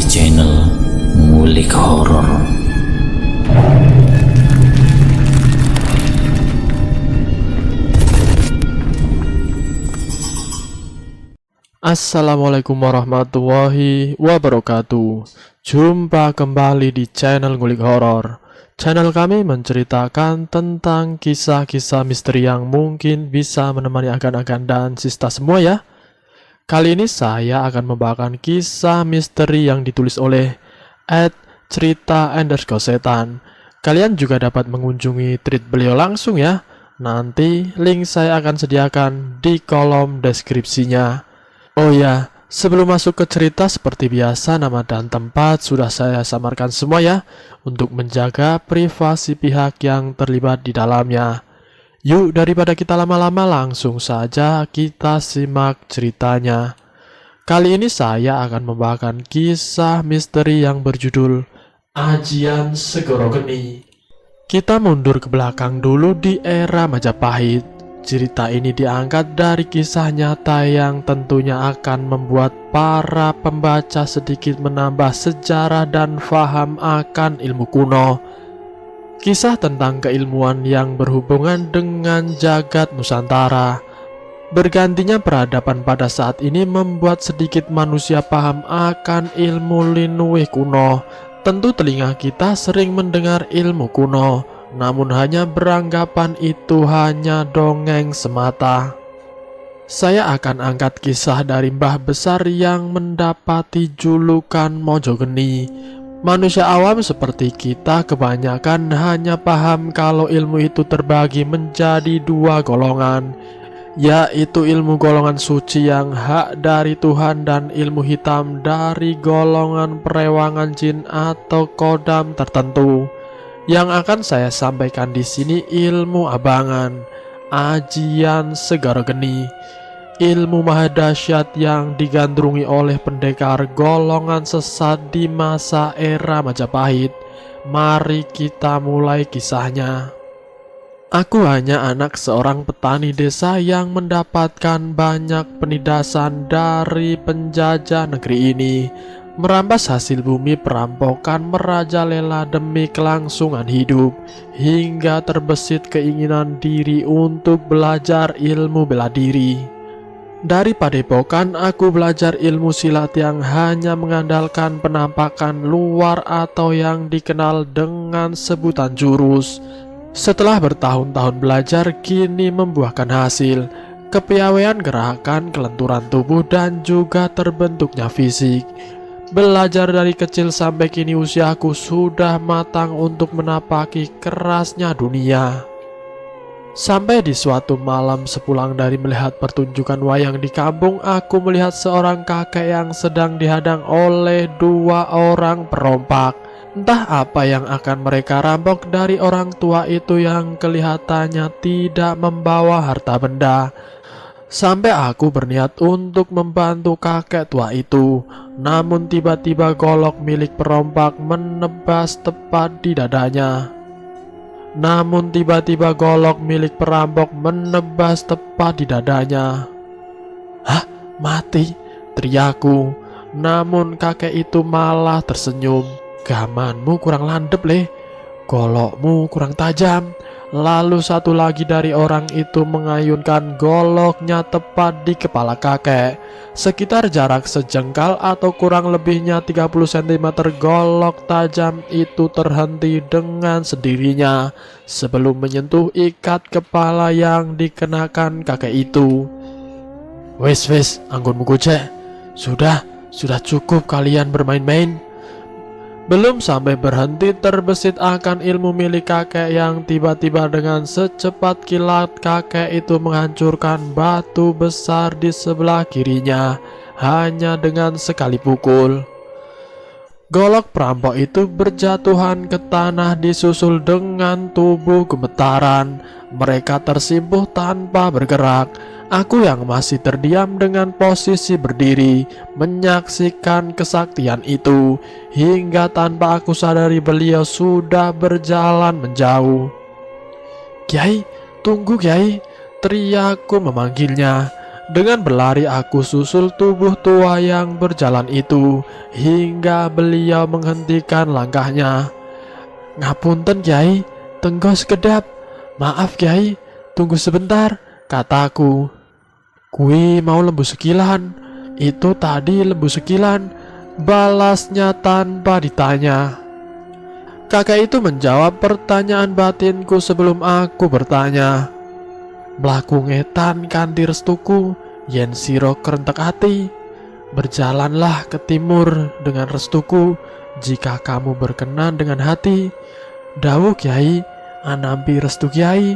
channel Ngulik Horor. Assalamualaikum warahmatullahi wabarakatuh. Jumpa kembali di channel Ngulik Horor. Channel kami menceritakan tentang kisah-kisah misteri yang mungkin bisa menemani agan-agan dan sista semua ya. Kali ini saya akan membawakan kisah misteri yang ditulis oleh @cerita_setan. Kalian juga dapat mengunjungi tweet beliau langsung ya. Nanti link saya akan sediakan di kolom deskripsinya. Oh ya, sebelum masuk ke cerita seperti biasa, nama dan tempat sudah saya samarkan semua ya, untuk menjaga privasi pihak yang terlibat di dalamnya. Yuk, daripada kita lama-lama, langsung saja kita simak ceritanya. Kali ini saya akan membawakan kisah misteri yang berjudul Ajian Segoro Geni. Kita mundur ke belakang dulu di era Majapahit. Cerita ini diangkat dari kisah nyata yang tentunya akan membuat para pembaca sedikit menambah sejarah dan faham akan ilmu kuno. Kisah tentang keilmuan yang berhubungan dengan jagat Nusantara. Bergantinya peradaban pada saat ini membuat sedikit manusia paham akan ilmu linuih kuno. Tentu telinga kita sering mendengar ilmu kuno, namun hanya beranggapan itu hanya dongeng semata. Saya akan angkat kisah dari Mbah Besar yang mendapati julukan Mojogeni. Manusia awam seperti kita kebanyakan hanya paham kalau ilmu itu terbagi menjadi dua golongan, yaitu ilmu golongan suci yang hak dari Tuhan dan ilmu hitam dari golongan perewangan jin atau kodam tertentu. Yang akan saya sampaikan di sini ilmu abangan, ajian segoro geni, ilmu maha dahsyat yang digandrungi oleh pendekar golongan sesat di masa era Majapahit. Mari kita mulai kisahnya. Aku hanya anak seorang petani desa yang mendapatkan banyak penindasan dari penjajah negeri ini. Merampas hasil bumi, perampokan merajalela demi kelangsungan hidup, hingga terbesit keinginan diri untuk belajar ilmu bela diri. Dari padepokan aku belajar ilmu silat yang hanya mengandalkan penampakan luar atau yang dikenal dengan sebutan jurus. Setelah bertahun-tahun belajar, kini membuahkan hasil. Kepiawaian gerakan, kelenturan tubuh, dan juga terbentuknya fisik. Belajar dari kecil sampai kini usiaku sudah matang untuk menapaki kerasnya dunia. Sampai di suatu malam sepulang dari melihat pertunjukan wayang di kampung, aku melihat seorang kakek yang sedang dihadang oleh dua orang perompak. Entah apa yang akan mereka rampok dari orang tua itu yang kelihatannya tidak membawa harta benda. Sampai aku berniat untuk membantu kakek tua itu, namun tiba-tiba golok milik perompak menebas tepat di dadanya. Hah? Mati? Teriakku. Namun kakek itu malah tersenyum. Gamanmu kurang landep leh, golokmu kurang tajam. Lalu satu lagi dari orang itu mengayunkan goloknya tepat di kepala kakek. Sekitar jarak sejengkal atau kurang lebihnya 30 cm, golok tajam itu terhenti dengan sendirinya sebelum menyentuh ikat kepala yang dikenakan kakek itu. Wes, anggonmu gocek. Sudah cukup kalian bermain-main. Belum sampai berhenti terbesit akan ilmu milik kakek yang tiba-tiba dengan secepat kilat kakek itu menghancurkan batu besar di sebelah kirinya hanya dengan sekali pukul. Golok perampok itu berjatuhan ke tanah disusul dengan tubuh gemetaran. Mereka tersimpuh tanpa bergerak. Aku yang masih terdiam dengan posisi berdiri menyaksikan kesaktian itu, hingga tanpa aku sadari beliau sudah berjalan menjauh. "Kiai, tunggu Kiai!" teriakku memanggilnya. Dengan berlari aku susul tubuh tua yang berjalan itu hingga beliau menghentikan langkahnya. "Ngapunten Kiai, tenggo sekedap. Maaf Kiai, tunggu sebentar," kataku. "Kui mau lembu sekilan." "Itu tadi lembu sekilan," balasnya tanpa ditanya. Kakek itu menjawab pertanyaan batinku sebelum aku bertanya. "Mlaku ngetan kanthi restuku, yen sira kerentek ati. Berjalanlah ke timur dengan restuku, jika kamu berkenan dengan hati." "Dawuh Kiai, anampi restu Kiai."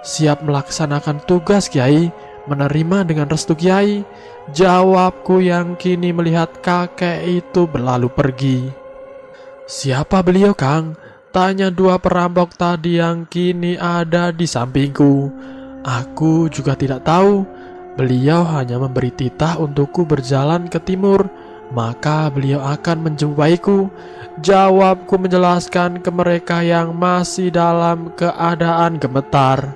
"Siap melaksanakan tugas Kiai, menerima dengan restu Kiai," jawabku yang kini melihat kakek itu berlalu pergi. "Siapa beliau Kang?" tanya dua perampok tadi yang kini ada di sampingku. Aku juga tidak tahu. Beliau hanya memberi titah untukku berjalan ke timur, maka beliau akan menjumpaiku. Jawabku menjelaskan ke mereka yang masih dalam keadaan gemetar.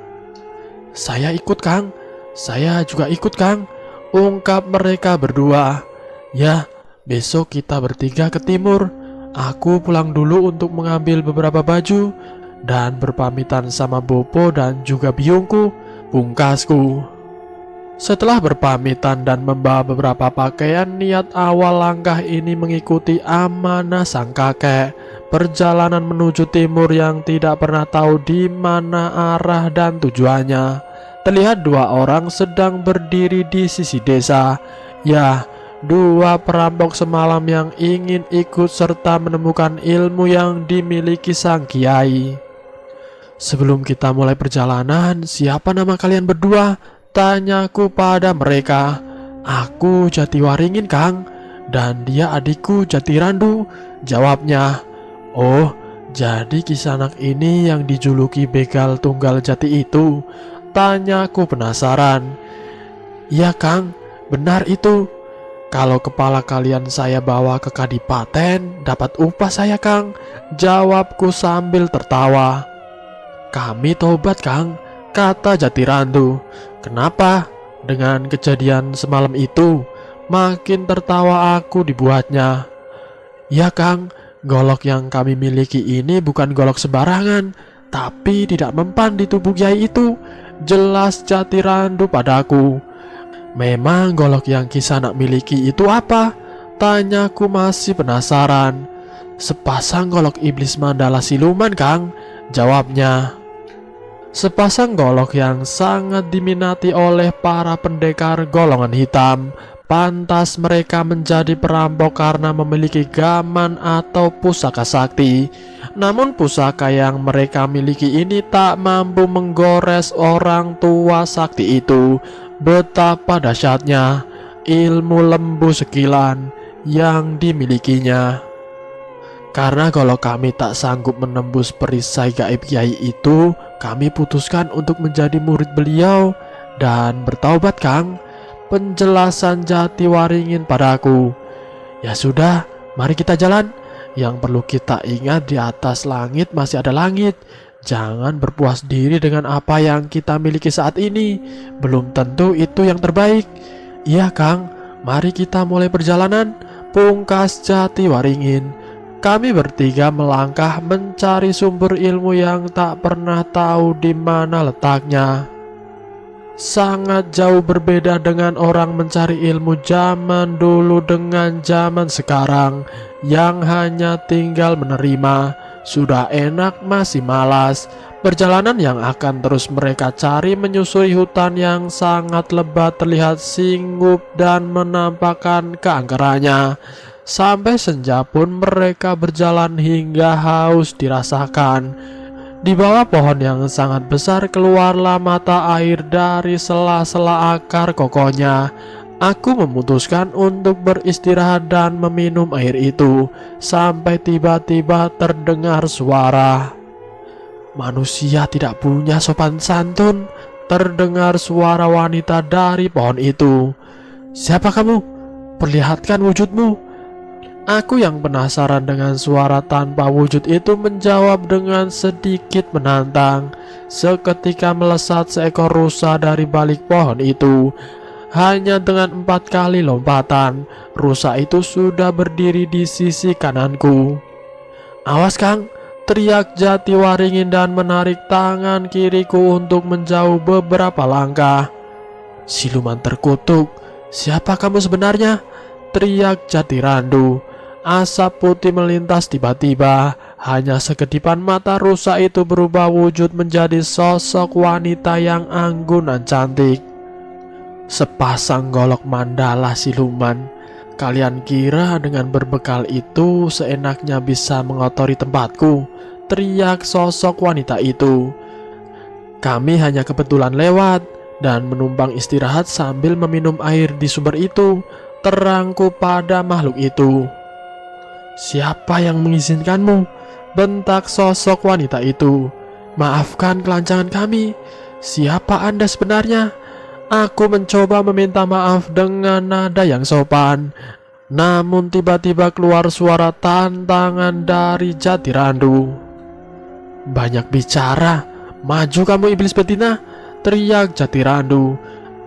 "Saya ikut Kang, saya juga ikut Kang," ungkap mereka berdua. "Ya, besok kita bertiga ke timur. Aku pulang dulu untuk mengambil beberapa baju dan berpamitan sama Bopo dan juga biungku," pungkasku. Setelah berpamitan dan membawa beberapa pakaian, niat awal langkah ini mengikuti amanah sang kakek. Perjalanan menuju timur yang tidak pernah tahu di mana arah dan tujuannya. Terlihat dua orang sedang berdiri di sisi desa. Ya, dua perampok semalam yang ingin ikut serta menemukan ilmu yang dimiliki sang kiai. "Sebelum kita mulai perjalanan, siapa nama kalian berdua?" tanyaku pada mereka. "Aku Jatiwaringin Kang, dan dia adikku Jatirandu," jawabnya. "Oh, jadi Kisanak ini yang dijuluki begal tunggal jati itu?" tanyaku penasaran. "Iya Kang, benar itu. Kalau kepala kalian saya bawa ke Kadipaten, dapat upah saya Kang," jawabku sambil tertawa. "Kami tobat Kang," kata Jatirandu. "Kenapa?" Dengan kejadian semalam itu, makin tertawa aku dibuatnya. "Ya Kang, golok yang kami miliki ini bukan golok sembarangan, tapi tidak mempan di tubuh Kiai itu," jelas Jatirandu padaku. "Memang golok yang Kisanak miliki itu apa?" tanyaku masih penasaran. "Sepasang golok iblis Mandala siluman Kang," jawabnya. Sepasang golok yang sangat diminati oleh para pendekar golongan hitam. Pantas mereka menjadi perampok karena memiliki gaman atau pusaka sakti. Namun pusaka yang mereka miliki ini tak mampu menggores orang tua sakti itu. Betapa dahsyatnya ilmu lembu sekilan yang dimilikinya. Karena kalau kami tak sanggup menembus perisai gaib Kiai itu, kami putuskan untuk menjadi murid beliau dan bertaubat Kang, penjelasan Jatiwaringin padaku. "Ya sudah, mari kita jalan. Yang perlu kita ingat, di atas langit masih ada langit. Jangan berpuas diri dengan apa yang kita miliki saat ini. Belum tentu itu yang terbaik." "Iya Kang, mari kita mulai perjalanan," pungkas Jatiwaringin. Kami bertiga melangkah mencari sumber ilmu yang tak pernah tahu di mana letaknya. Sangat jauh berbeda dengan orang mencari ilmu zaman dulu dengan zaman sekarang yang hanya tinggal menerima. Sudah enak masih malas. Perjalanan yang akan terus mereka cari menyusuri hutan yang sangat lebat terlihat singgup dan menampakkan keangkerannya. Sampai senja pun mereka berjalan hingga haus dirasakan. Di bawah pohon yang sangat besar keluarlah mata air dari sela-sela akar kokohnya. Aku memutuskan untuk beristirahat dan meminum air itu. Sampai tiba-tiba terdengar suara. "Manusia tidak punya sopan santun," terdengar suara wanita dari pohon itu. "Siapa kamu? Perlihatkan wujudmu." Aku yang penasaran dengan suara tanpa wujud itu menjawab dengan sedikit menantang. Seketika melesat seekor rusa dari balik pohon itu. Hanya dengan 4 kali lompatan, rusa itu sudah berdiri di sisi kananku. "Awas Kang!" teriak Jatiwaringin dan menarik tangan kiriku untuk menjauh beberapa langkah. "Siluman terkutuk, siapa kamu sebenarnya?" teriak Jatirandu. Asap putih melintas tiba-tiba. Hanya sekedipan mata rusa itu berubah wujud menjadi sosok wanita yang anggun dan cantik. "Sepasang golok mandala siluman. Kalian kira dengan berbekal itu seenaknya bisa mengotori tempatku?" teriak sosok wanita itu. "Kami hanya kebetulan lewat dan menumpang istirahat sambil meminum air di sumber itu," terangku pada makhluk itu. "Siapa yang mengizinkanmu?" bentak sosok wanita itu. "Maafkan kelancangan kami. Siapa Anda sebenarnya?" Aku mencoba meminta maaf dengan nada yang sopan. Namun tiba-tiba keluar suara tantangan dari Jatirandu. "Banyak bicara, maju kamu iblis betina!" teriak Jatirandu.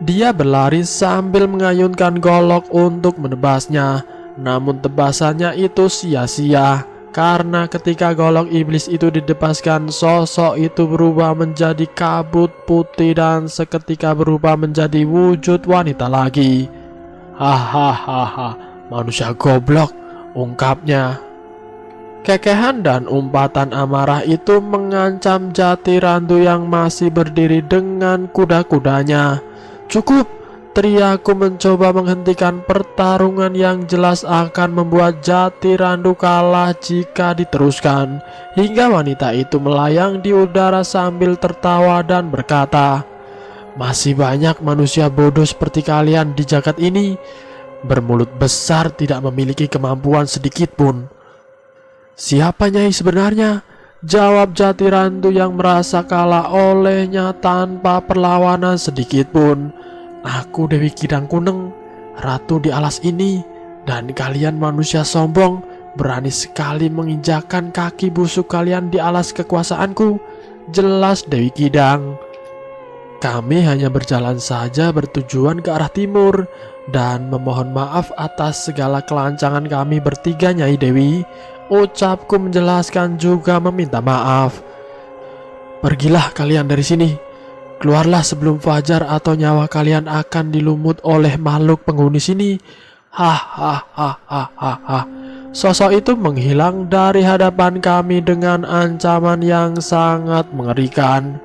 Dia berlari sambil mengayunkan golok untuk menebasnya. Namun tebasannya itu sia-sia, karena ketika golok iblis itu didebaskan, sosok itu berubah menjadi kabut putih dan seketika berubah menjadi wujud wanita lagi. "Hahaha, manusia goblok," ungkapnya. Kekehan dan umpatan amarah itu mengancam Jatirandu yang masih berdiri dengan kuda-kudanya. "Cukup!" teriakku mencoba menghentikan pertarungan yang jelas akan membuat Jatirandu kalah jika diteruskan. Hingga wanita itu melayang di udara sambil tertawa dan berkata, "Masih banyak manusia bodoh seperti kalian di jagat ini. Bermulut besar tidak memiliki kemampuan sedikit pun." "Siapa Nyai sebenarnya?" jawab Jatirandu yang merasa kalah olehnya tanpa perlawanan sedikit pun. "Aku Dewi Kidang Kuneng, ratu di alas ini, dan kalian manusia sombong berani sekali menginjakkan kaki busuk kalian di alas kekuasaanku," jelas Dewi Kidang. "Kami hanya berjalan saja bertujuan ke arah timur dan memohon maaf atas segala kelancangan kami bertiga Nyai Dewi," ucapku menjelaskan juga meminta maaf. "Pergilah kalian dari sini. Keluarlah sebelum fajar atau nyawa kalian akan dilumut oleh makhluk penghuni sini." Hahaha. Sosok itu menghilang dari hadapan kami dengan ancaman yang sangat mengerikan.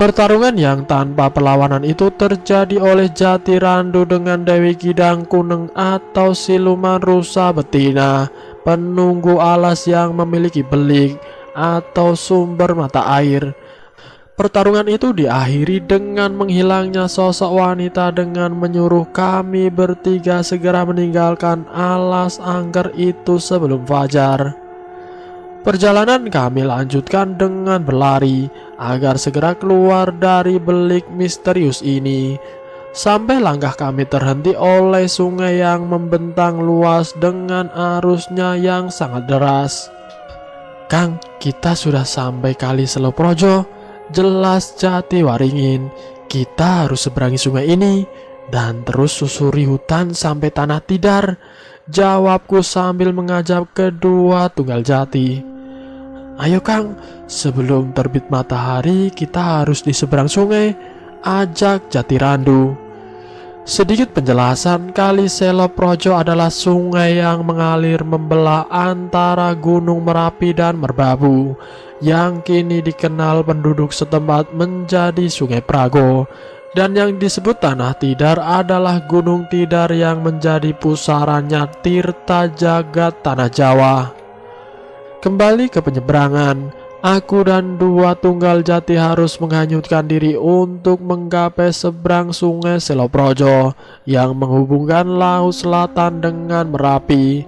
Pertarungan yang tanpa perlawanan itu terjadi oleh Jatirandu dengan Dewi Kidang Kuneng atau siluman rusa betina, penunggu alas yang memiliki belik atau sumber mata air. Pertarungan itu diakhiri dengan menghilangnya sosok wanita dengan menyuruh kami bertiga segera meninggalkan alas angker itu sebelum fajar. Perjalanan kami lanjutkan dengan berlari agar segera keluar dari belik misterius ini. Sampai langkah kami terhenti oleh sungai yang membentang luas dengan arusnya yang sangat deras. "Kang, kita sudah sampai Kali Seloprojo," jelas Jatiwaringin. "Kita harus seberangi sungai ini dan terus susuri hutan sampai Tanah Tidar," jawabku sambil mengajak kedua tunggal jati. "Ayo Kang, sebelum terbit matahari kita harus di seberang sungai," ajak Jatirandu. Sedikit penjelasan, Kali Seloprojo adalah sungai yang mengalir membelah antara Gunung Merapi dan Merbabu, yang kini dikenal penduduk setempat menjadi Sungai Prago. Dan yang disebut Tanah Tidar adalah Gunung Tidar yang menjadi pusarannya Tirta Jagat Tanah Jawa. Kembali ke penyeberangan, aku dan dua tunggal jati harus menghanyutkan diri untuk menggapai seberang Sungai Seloprojo yang menghubungkan Laut Selatan dengan Merapi.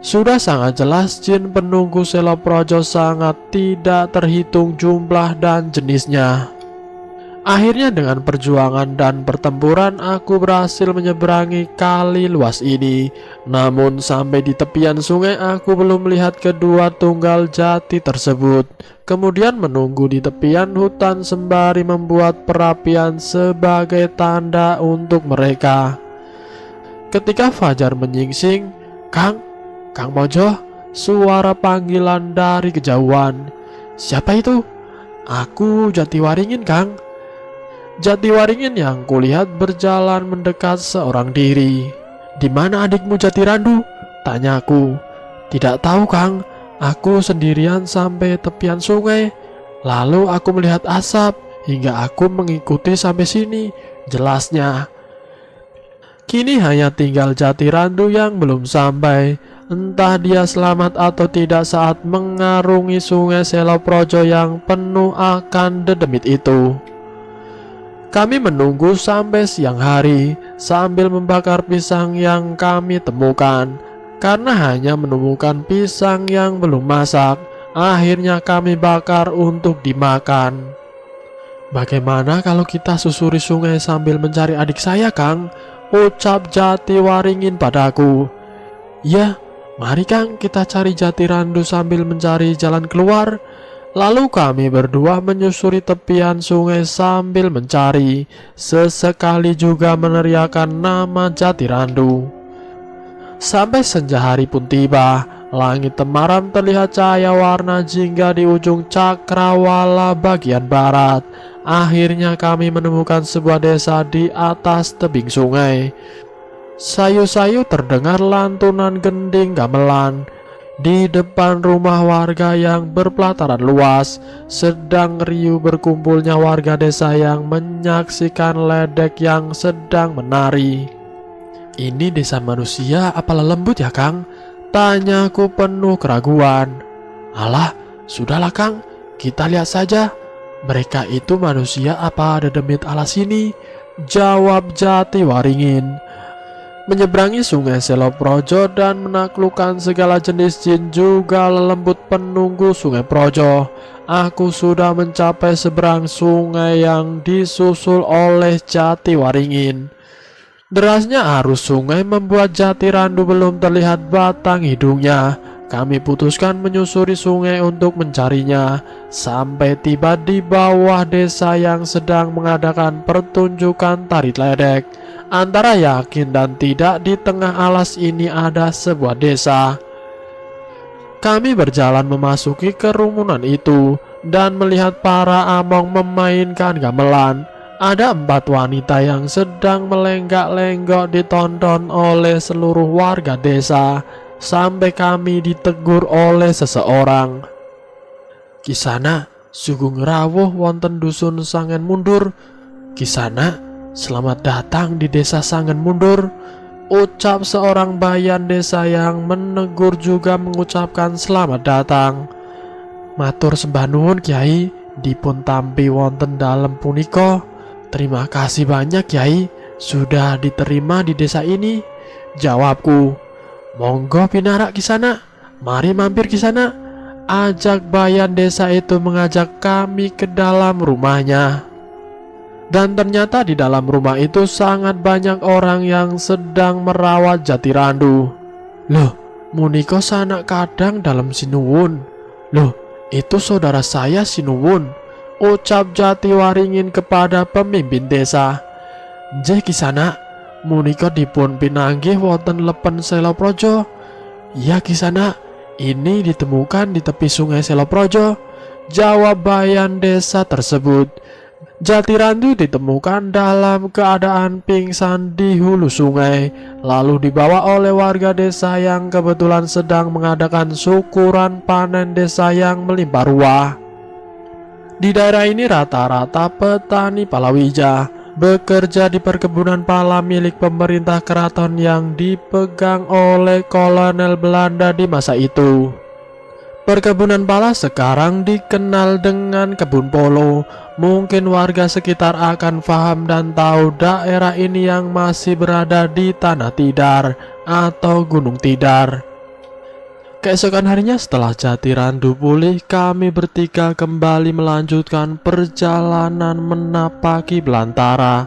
Sudah sangat jelas jin penunggu Seloprojo sangat tidak terhitung jumlah dan jenisnya. Akhirnya dengan perjuangan dan pertempuran aku berhasil menyeberangi kali luas ini. Namun sampai di tepian sungai aku belum melihat kedua tunggal jati tersebut. Kemudian menunggu di tepian hutan sembari membuat perapian sebagai tanda untuk mereka. Ketika fajar menyingsing, Kang Mojo, suara panggilan dari kejauhan. Siapa itu? Aku Jatiwaringin, Kang. Jatiwaringin yang kulihat berjalan mendekat seorang diri. Di mana adikmu Jatirandu? Tanyaku. Tidak tahu, Kang. Aku sendirian sampai tepian sungai. Lalu aku melihat asap hingga aku mengikuti sampai sini. Jelasnya. Kini hanya tinggal Jatirandu yang belum sampai. Entah dia selamat atau tidak saat mengarungi sungai Seloprojo yang penuh akan dedemit itu. Kami menunggu sampai siang hari sambil membakar pisang yang kami temukan. Karena hanya menemukan pisang yang belum masak, akhirnya kami bakar untuk dimakan. Bagaimana kalau kita susuri sungai sambil mencari adik saya, Kang? Ucap Jatiwaringin padaku. Ya, mari Kang, kita cari Jatirandu sambil mencari jalan keluar. Lalu kami berdua menyusuri tepian sungai sambil mencari, sesekali juga meneriakkan nama Jatirandu. Sampai senja hari pun tiba, langit temaram terlihat cahaya warna jingga di ujung cakrawala bagian barat. Akhirnya kami menemukan sebuah desa di atas tebing sungai. Sayu-sayu terdengar lantunan gending gamelan. Di depan rumah warga yang berpelataran luas, sedang riuh berkumpulnya warga desa yang menyaksikan ledek yang sedang menari. Ini desa manusia apa lembut ya, Kang? Tanyaku penuh keraguan. Alah, sudahlah Kang, kita lihat saja. Mereka itu manusia apa dedemit ala sini? Jawab Jatiwaringin. Menyeberangi sungai Seloprojo dan menaklukkan segala jenis jin juga lembut penunggu sungai Projo. Aku sudah mencapai seberang sungai yang disusul oleh Jatiwaringin. Derasnya arus sungai membuat Jatirandu belum terlihat batang hidungnya. Kami putuskan menyusuri sungai untuk mencarinya. Sampai tiba di bawah desa yang sedang mengadakan pertunjukan tari ledek. Antara yakin dan tidak, di tengah alas ini ada sebuah desa. Kami berjalan memasuki kerumunan itu dan melihat para among memainkan gamelan. Ada 4 wanita yang sedang melenggak-lenggok ditonton oleh seluruh warga desa. Sampai kami ditegur oleh seseorang. Kisana, sugeng rawuh wonten dusun Sangen Mundur. Kisana, selamat datang di desa Sangen Mundur. Ucap seorang bayan desa yang menegur juga mengucapkan selamat datang. Matur sembah nuwun Kyai, dipun tampi wonten dalem punika. Terima kasih banyak Kyai, sudah diterima di desa ini. Jawabku. Monggo pinarak Kisana, mari mampir Kisana. Ajak bayan desa itu mengajak kami ke dalam rumahnya. Dan ternyata di dalam rumah itu sangat banyak orang yang sedang merawat Jatirandu. Loh, muniko sanak kadang dalam sinuwun. Loh, itu saudara saya Sinuwun. Ucap Jatiwaringin kepada pemimpin desa. Nggih Kisana, munika dipun pinanggih wonten lepen Seloprojo. Iya Kisana, ini ditemukan di tepi sungai Seloprojo. Jawab bayan desa tersebut. Jatirandu ditemukan dalam keadaan pingsan di hulu sungai, lalu dibawa oleh warga desa yang kebetulan sedang mengadakan syukuran panen desa yang melimpah ruah. Di daerah ini rata-rata petani palawija bekerja di perkebunan pala milik pemerintah keraton yang dipegang oleh kolonel Belanda di masa itu. Perkebunan pala sekarang dikenal dengan kebun polo. Mungkin warga sekitar akan paham dan tahu daerah ini yang masih berada di Tanah Tidar atau Gunung Tidar. Keesokan harinya setelah Jatirandu pulih, kami bertiga kembali melanjutkan perjalanan menapaki belantara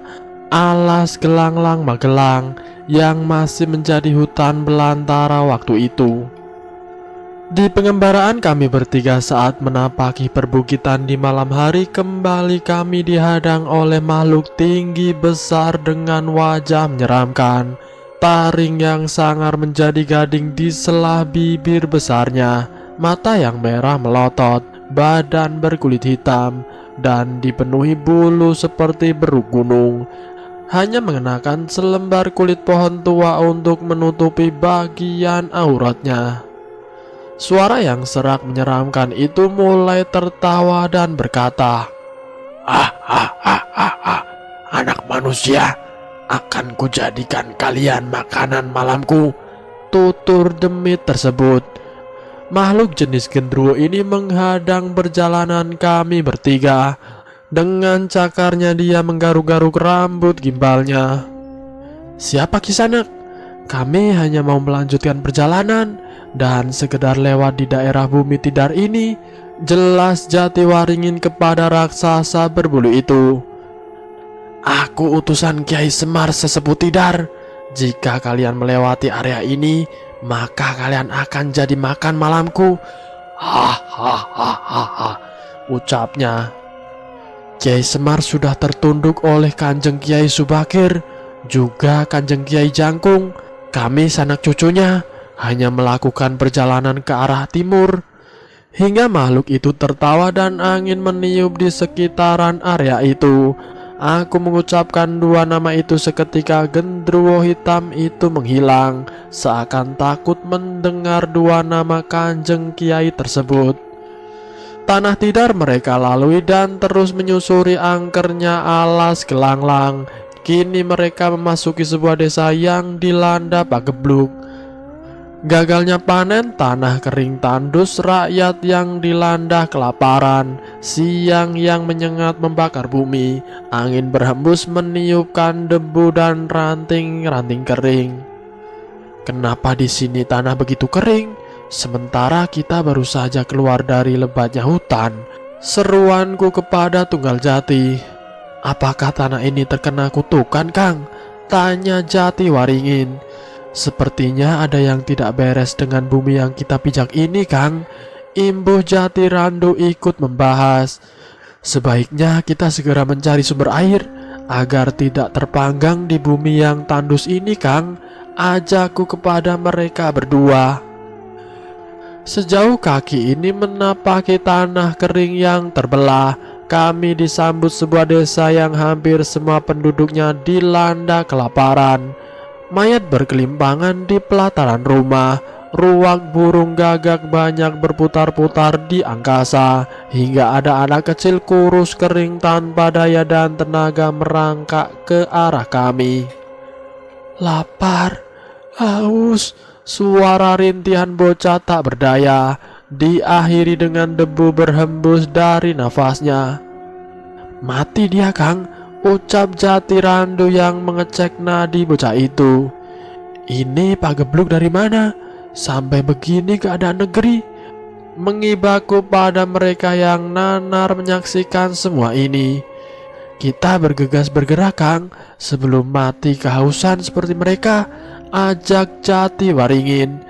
alas Gelanglang Magelang yang masih menjadi hutan belantara waktu itu. Di pengembaraan kami bertiga saat menapaki perbukitan di malam hari, kembali kami dihadang oleh makhluk tinggi besar dengan wajah menyeramkan. Taring yang sangar menjadi gading di sela bibir besarnya, mata yang merah melotot, badan berkulit hitam, dan dipenuhi bulu seperti beruk gunung. Hanya mengenakan selembar kulit pohon tua untuk menutupi bagian auratnya. Suara yang serak menyeramkan itu mulai tertawa dan berkata, anak manusia, akan kujadikan kalian makanan malamku. Tutur demit tersebut. Makhluk jenis gendruwo ini menghadang perjalanan kami bertiga. Dengan cakarnya dia menggaruk-garuk rambut gimbalnya. Siapa Kisanak? Kami hanya mau melanjutkan perjalanan dan sekedar lewat di daerah bumi tidar ini. Jelas Jatiwaringin kepada raksasa berbulu itu. Aku utusan Kiai Semar sesepuh Tidar. Jika kalian melewati area ini, maka kalian akan jadi makan malamku. Hahaha, ucapnya. Kiai Semar sudah tertunduk oleh Kanjeng Kiai Subakir, juga Kanjeng Kiai Jangkung. Kami sanak cucunya hanya melakukan perjalanan ke arah timur. Hingga makhluk itu tertawa dan angin meniup di sekitaran area itu. Aku mengucapkan dua nama itu seketika gendruwo hitam itu menghilang, seakan takut mendengar dua nama Kanjeng Kiai tersebut. Tanah tidar mereka lalui dan terus menyusuri angkernya alas Gelanglang. Kini mereka memasuki sebuah desa yang dilanda pagebluk. Gagalnya panen, tanah kering tandus, rakyat yang dilanda kelaparan, siang yang menyengat membakar bumi, angin berhembus meniupkan debu dan ranting-ranting kering. Kenapa di sini tanah begitu kering? Sementara kita baru saja keluar dari lebatnya hutan. Seruanku kepada Tunggal Jati. Apakah tanah ini terkena kutukan, Kang? Tanya Jatiwaringin. Sepertinya ada yang tidak beres dengan bumi yang kita pijak ini, Kang. Imbuh Jatirandu ikut membahas. Sebaiknya kita segera mencari sumber air agar tidak terpanggang di bumi yang tandus ini, Kang. Ajakku kepada mereka berdua. Sejauh kaki ini menapaki tanah kering yang terbelah, kami disambut sebuah desa yang hampir semua penduduknya dilanda kelaparan. Mayat berkelimpangan di pelataran rumah, ruak burung gagak banyak berputar-putar di angkasa, hingga ada anak kecil kurus kering tanpa daya dan tenaga merangkak ke arah kami. Lapar, haus, suara rintihan bocah tak berdaya, diakhiri dengan debu berhembus dari nafasnya. Mati dia, Kang, ucap Jatirandu yang mengecek nadi bocah itu. Ini pagebluk dari mana? Sampai begini keadaan negeri. Mengibaku pada mereka yang nanar menyaksikan semua ini. Kita bergegas bergerak, Kang, sebelum mati kehausan seperti mereka, ajak Jatiwaringin.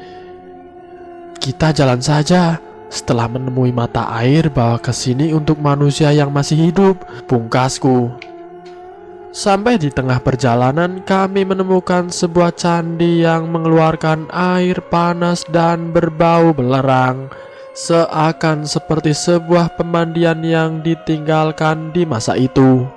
Kita jalan saja. Setelah menemui mata air, bawa ke sini untuk manusia yang masih hidup, pungkasku. Sampai di tengah perjalanan, kami menemukan sebuah candi yang mengeluarkan air panas dan berbau belerang, seakan seperti sebuah pemandian yang ditinggalkan di masa itu.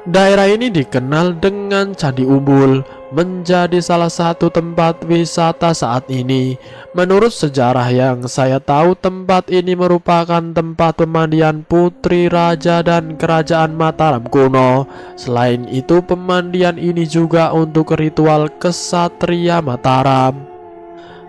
Daerah ini dikenal dengan Candi Umbul, menjadi salah satu tempat wisata saat ini. Menurut sejarah yang saya tahu, tempat ini merupakan tempat pemandian putri raja dan kerajaan Mataram kuno. Selain itu, pemandian ini juga untuk ritual kesatria Mataram.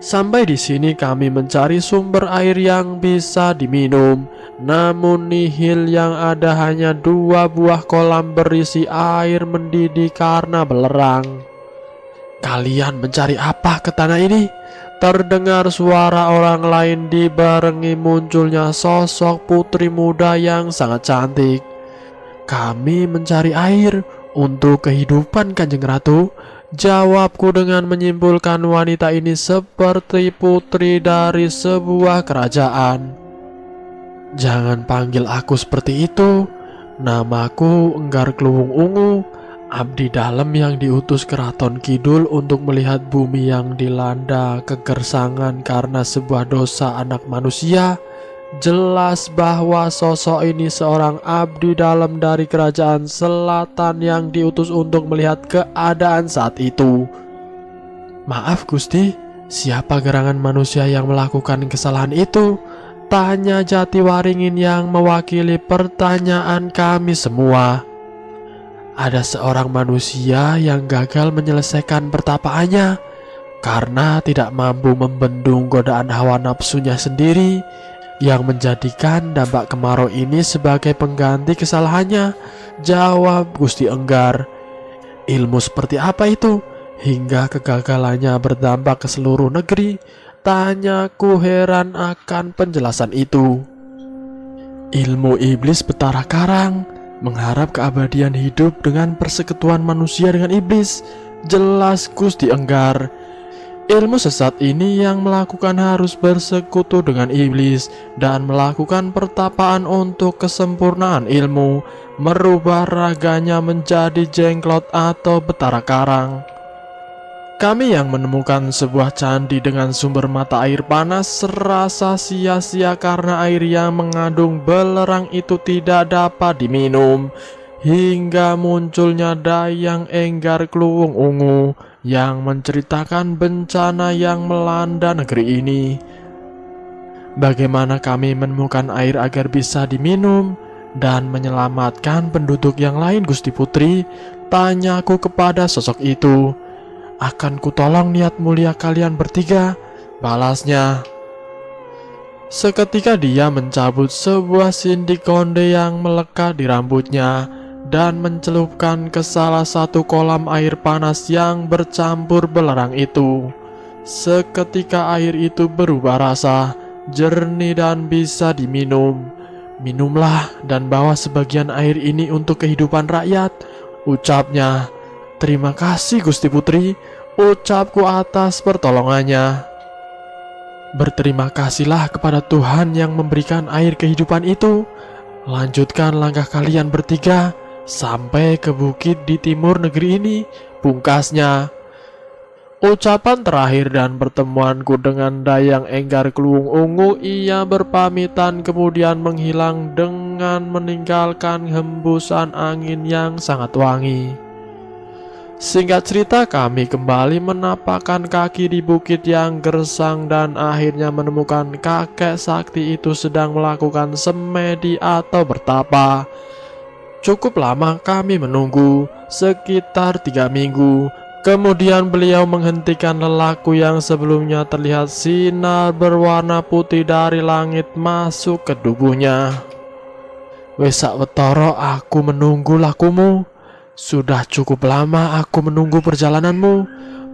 Sampai di sini kami mencari sumber air yang bisa diminum. Namun nihil, yang ada hanya 2 buah kolam berisi air mendidih karena belerang. Kalian mencari apa ke tanah ini? terdengar suara orang lain dibarengi munculnya sosok putri muda yang sangat cantik. "Kami mencari air untuk kehidupan, Kanjeng Ratu," jawabku dengan menyimpulkan wanita ini seperti putri dari sebuah kerajaan. "Jangan panggil aku seperti itu. Namaku Enggar Kluwung Ungu, abdi dalam yang diutus Keraton Kidul untuk melihat bumi yang dilanda kegersangan karena sebuah dosa anak manusia." Jelas bahwa sosok ini seorang abdi dalam dari kerajaan selatan yang diutus untuk melihat keadaan saat itu. "Maaf Gusti, siapa gerangan manusia yang melakukan kesalahan itu?" tanya Jatiwaringin yang mewakili pertanyaan kami semua. "Ada seorang manusia yang gagal menyelesaikan pertapaannya karena tidak mampu membendung godaan hawa nafsunya sendiri, yang menjadikan dampak kemarau ini sebagai pengganti kesalahannya," jawab Gusti Enggar. "Ilmu seperti apa itu hingga kegagalannya berdampak ke seluruh negeri?" tanyaku heran akan penjelasan itu. "Ilmu iblis Betara Karang, mengharap keabadian hidup dengan persekutuan manusia dengan iblis," jelas Gusti Enggar. "Ilmu sesat ini yang melakukan harus bersekutu dengan iblis dan melakukan pertapaan untuk kesempurnaan ilmu, merubah raganya menjadi jenglot atau Betara Karang. Kami yang menemukan sebuah candi dengan sumber mata air panas serasa sia-sia karena air yang mengandung belerang itu tidak dapat diminum, hingga munculnya Dayang Enggar Kluwung Ungu yang menceritakan bencana yang melanda negeri ini. Bagaimana kami menemukan air agar bisa diminum dan menyelamatkan penduduk yang lain, Gusti Putri? Tanyaku kepada sosok itu. "Akan kutolong niat mulia kalian bertiga," balasnya. Seketika dia mencabut sebuah sindik konde yang melekat di rambutnya dan mencelupkan ke salah satu kolam air panas yang bercampur belerang itu. Seketika air itu berubah rasa, jernih dan bisa diminum. "Minumlah dan bawa sebagian air ini untuk kehidupan rakyat," ucapnya. "Terima kasih Gusti Putri," ucapku atas pertolongannya. "Berterima kasihlah kepada Tuhan yang memberikan air kehidupan itu. Lanjutkan langkah kalian bertiga sampai ke bukit di timur negeri ini," pungkasnya. Ucapan terakhir dan pertemuanku dengan Dayang Enggar Kluwung Ungu, ia berpamitan kemudian menghilang dengan meninggalkan hembusan angin yang sangat wangi. Singkat cerita, kami kembali menapakkan kaki di bukit yang gersang dan akhirnya menemukan kakek sakti itu sedang melakukan semedi atau bertapa. Cukup lama kami menunggu, sekitar 3 minggu. Kemudian beliau menghentikan lelaku yang sebelumnya terlihat sinar berwarna putih dari langit masuk ke tubuhnya. "Wesak wetoro aku menunggu lakumu. Sudah cukup lama aku menunggu perjalananmu,"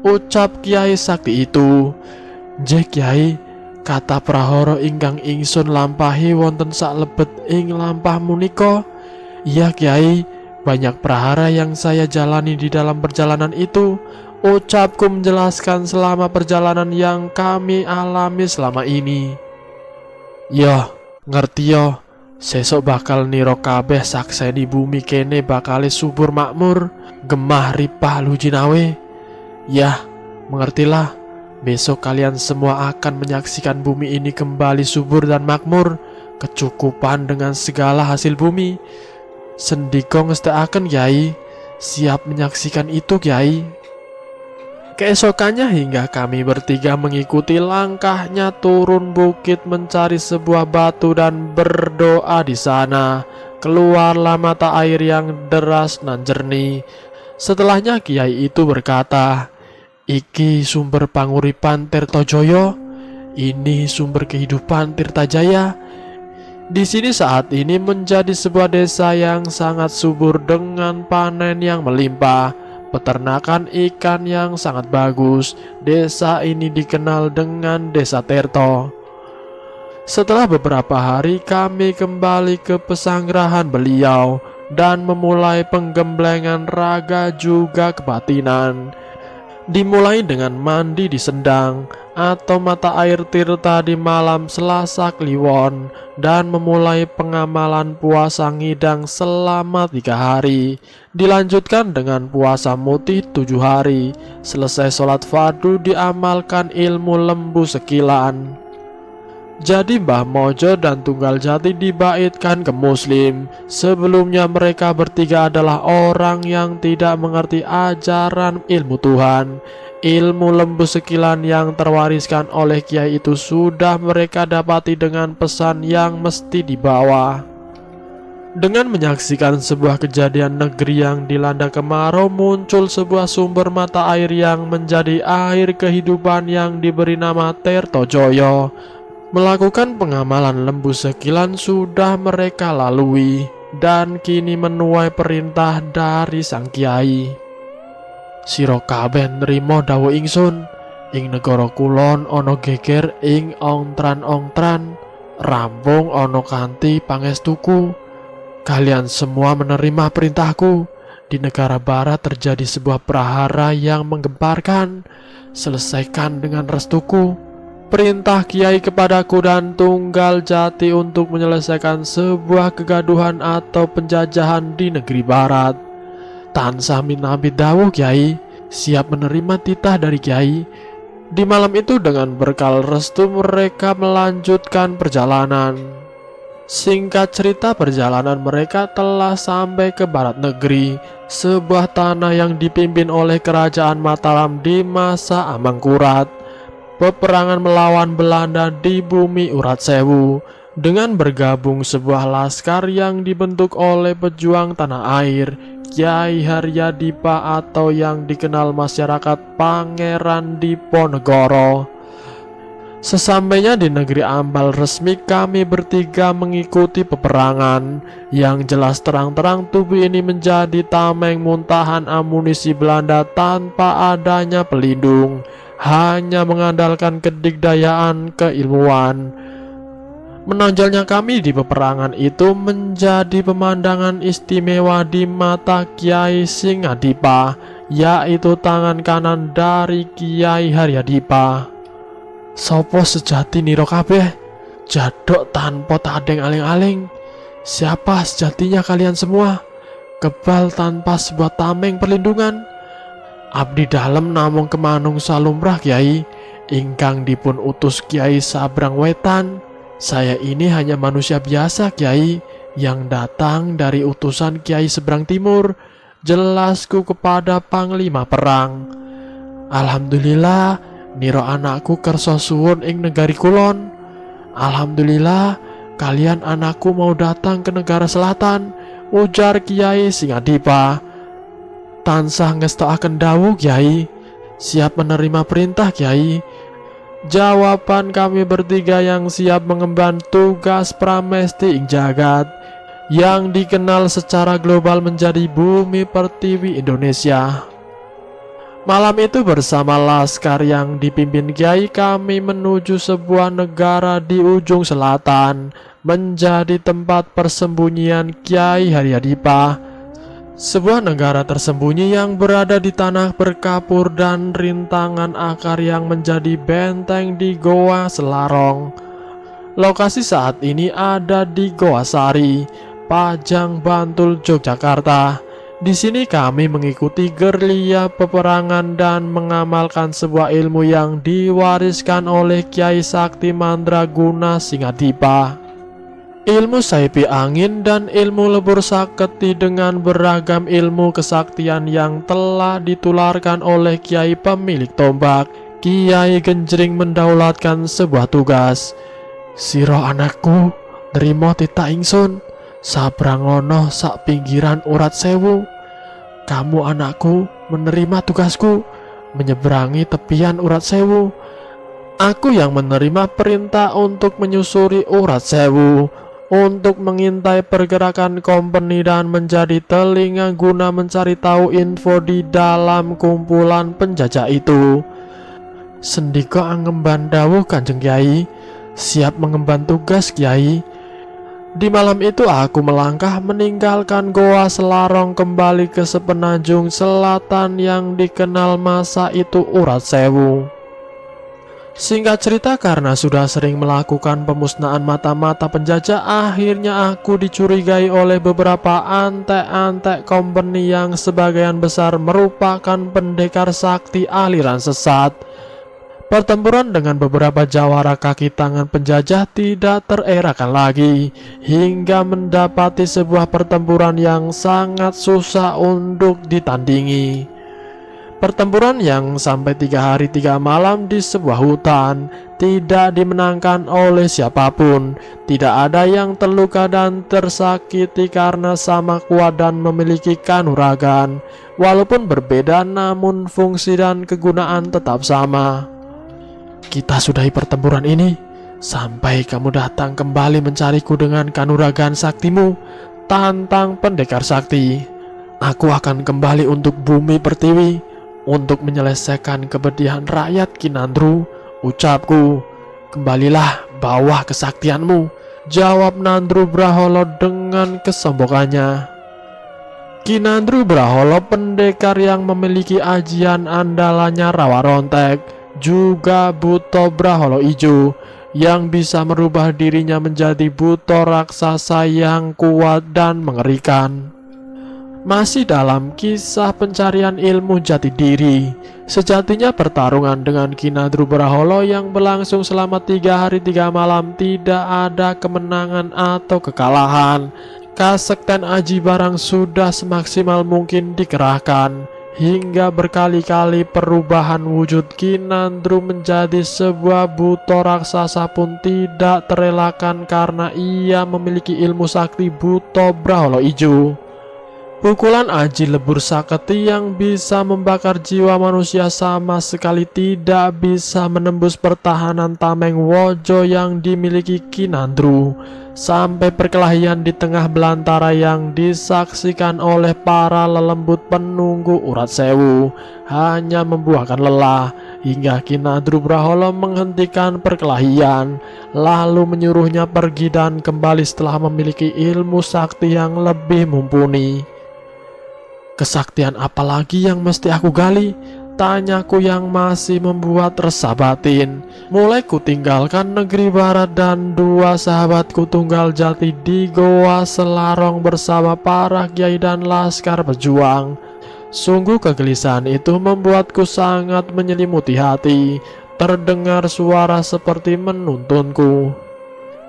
ucap Kiai Sakti itu. "Jeh Kiai, kata prahara ingkang ingsun lampahi wonten sak lebet ing lampah menika." "Iya Kiai, banyak prahara yang saya jalani di dalam perjalanan itu," ucapku menjelaskan selama perjalanan yang kami alami selama ini. "Yo, ngerti yo. Sesok bakal niro kabeh sakseni bumi kene bakal subur makmur, gemah ripah lujinawe. Yah, mengertilah. Besok kalian semua akan menyaksikan bumi ini kembali subur dan makmur, kecukupan dengan segala hasil bumi. Sendika ngestakaken Kyai, siap menyaksikan itu Kyai." Keesokannya hingga kami bertiga mengikuti langkahnya turun bukit mencari sebuah batu dan berdoa di sana. Keluarlah mata air yang deras dan jernih. Setelahnya Kiai itu berkata, "Iki sumber panguripan Tirtojoyo, ini sumber kehidupan Tirtajaya. Di sini saat ini menjadi sebuah desa yang sangat subur dengan panen yang melimpah. peternakan ikan yang sangat bagus. Desa ini dikenal dengan Desa Tirto. Setelah beberapa hari kami kembali ke pesanggrahan beliau dan memulai penggemblengan raga juga kebatinan. Dimulai dengan mandi di sendang atau mata air tirta di malam Selasa Kliwon dan memulai pengamalan puasa ngidang selama 3 hari. Dilanjutkan dengan puasa mutih 7 hari. Selesai sholat fardu diamalkan ilmu lembu sekilan. Jadi Mbah Mojo dan Tunggal Jati dibaitkan ke Muslim. Sebelumnya mereka bertiga adalah orang yang tidak mengerti ajaran ilmu Tuhan. Ilmu lembu sekilan yang terwariskan oleh kiai itu sudah mereka dapati dengan pesan yang mesti dibawa. Dengan menyaksikan sebuah kejadian negeri yang dilanda kemarau, muncul sebuah sumber mata air yang menjadi air kehidupan yang diberi nama Tirtojoyo. Melakukan pengamalan lembu sekilan sudah mereka lalui dan kini menuai perintah dari sang kiai. Sira kabeh nrimo dawuh ingsun, ing negara kulon ana geger ing ongtran-ongtran, rampung ana kanthi pangestuku. Kalian semua menerima perintahku. Di negara barat terjadi sebuah prahara yang menggemparkan. Selesaikan dengan restuku. Perintah kiai kepadaku dan Tunggal Jati untuk menyelesaikan sebuah kegaduhan atau penjajahan di negeri barat. Tansah minambi dawuh kiai, siap menerima titah dari kiai. Di malam itu dengan berkal restu mereka melanjutkan perjalanan. Singkat cerita, perjalanan mereka telah sampai ke barat negeri, sebuah tanah yang dipimpin oleh kerajaan Mataram di masa Amangkurat. Peperangan melawan Belanda di bumi Urat Sewu dengan bergabung sebuah laskar yang dibentuk oleh pejuang tanah air Kyai Haryadipa atau yang dikenal masyarakat Pangeran Diponegoro. Sesampainya di negeri Ambal resmi, kami bertiga mengikuti peperangan. Yang jelas terang-terang tubuh ini menjadi tameng muntahan amunisi Belanda tanpa adanya pelindung, hanya mengandalkan kedigdayaan keilmuan. Menonjolnya kami di peperangan itu menjadi pemandangan istimewa di mata Kyai Singadipa, yaitu tangan kanan dari Kyai Haryadipa. Sopo sejati niro kabeh, jadok tanpa tadeng aling-aling. Siapa sejatinya kalian semua? Kebal tanpa sebuah tameng perlindungan. Abdi dalem namung kemanung salumrah kiai, ingkang dipun utus Kiai Sabrang Wetan. Saya ini hanya manusia biasa kiai, yang datang dari utusan Kiai Seberang Timur. Jelasku kepada Panglima Perang. Alhamdulillah, niro anakku kersa suwun ing negari kulon. Alhamdulillah, kalian anakku mau datang ke negara selatan, ujar Kiai Singadipa. Tansah ngestokaken dawuh kiai, siap menerima perintah kiai. Jawaban kami bertiga yang siap mengemban tugas pramesti ing jagat yang dikenal secara global menjadi Bumi Pertiwi Indonesia. Malam itu bersama laskar yang dipimpin kiai, kami menuju sebuah negara di ujung selatan, menjadi tempat persembunyian Kyai Haryadipa. Sebuah negara tersembunyi yang berada di tanah berkapur dan rintangan akar yang menjadi benteng di Goa Selarong. Lokasi saat ini ada di Goa Sari, Pajang, Bantul, Yogyakarta. Di sini kami mengikuti gerilya peperangan dan mengamalkan sebuah ilmu yang diwariskan oleh Kiai Sakti Mandraguna Singadipa. Ilmu saipi angin dan ilmu lebur saketi dengan beragam ilmu kesaktian yang telah ditularkan oleh Kiai pemilik tombak, Kiai Genjring, mendaulatkan sebuah tugas. Siro anakku, nerimo titah ingsun, sabrangono sak pinggiran Urat Sewu. Kamu anakku menerima tugasku, menyeberangi tepian Urat Sewu. Aku yang menerima perintah untuk menyusuri Urat Sewu. untuk mengintai pergerakan company dan menjadi telinga guna mencari tahu info di dalam kumpulan penjajah itu. Sendika angemban dawuh Kanjeng Kyai, siap mengemban tugas Kyai. Di malam itu aku melangkah meninggalkan Goa Selarong kembali ke sepenanjung selatan yang dikenal masa itu Urat Sewu. Singkat cerita, karena sudah sering melakukan pemusnahan mata-mata penjajah, akhirnya aku dicurigai oleh beberapa antek-antek company yang sebagian besar merupakan pendekar sakti aliran sesat. Pertempuran dengan beberapa jawara kaki tangan penjajah tidak terelakkan lagi, hingga mendapati sebuah pertempuran yang sangat susah untuk ditandingi. Pertempuran yang sampai 3 hari 3 malam di sebuah hutan, tidak dimenangkan oleh siapapun. Tidak ada yang terluka dan tersakiti karena sama kuat dan memiliki kanuragan. Walaupun berbeda, namun fungsi dan kegunaan tetap sama. Kita sudahi pertempuran ini sampai kamu datang kembali mencariku dengan kanuragan saktimu, tantang pendekar sakti. Aku akan kembali untuk bumi pertiwi, untuk menyelesaikan kepedihan rakyat Kinandru. Ucapku, kembalilah bawah kesaktianmu, jawab Nandru Braholo dengan kesombongannya. Kinandru Braholo pendekar yang memiliki ajian andalannya Rawa Rontek, juga Buto Braholo Ijo yang bisa merubah dirinya menjadi buto raksasa yang kuat dan mengerikan. Masih dalam kisah pencarian ilmu jati diri, sejatinya pertarungan dengan Kinandru Braholo yang berlangsung selama 3 hari 3 malam tidak ada kemenangan atau kekalahan. Kasekten Aji Barang sudah semaksimal mungkin dikerahkan, hingga berkali-kali perubahan wujud Kinandru menjadi sebuah buto raksasa pun tidak terelakkan karena ia memiliki ilmu sakti Buto Braholo Ijo. Pukulan Aji Lebur Saketi yang bisa membakar jiwa manusia sama sekali tidak bisa menembus pertahanan tameng Wojo yang dimiliki Kinandru. Sampai perkelahian di tengah belantara yang disaksikan oleh para lelembut penunggu Urat Sewu hanya membuahkan lelah, hingga Kinandru Braholo menghentikan perkelahian, lalu menyuruhnya pergi dan kembali setelah memiliki ilmu sakti yang lebih mumpuni. Kesaktian apa lagi yang mesti aku gali? Tanyaku yang masih membuat resah batin. Mulai ku tinggalkan negeri barat dan 2 sahabatku tunggal jati di Goa Selarong bersama para kiai dan laskar pejuang. Sungguh kegelisahan itu membuatku sangat menyelimuti hati. Terdengar suara seperti menuntunku.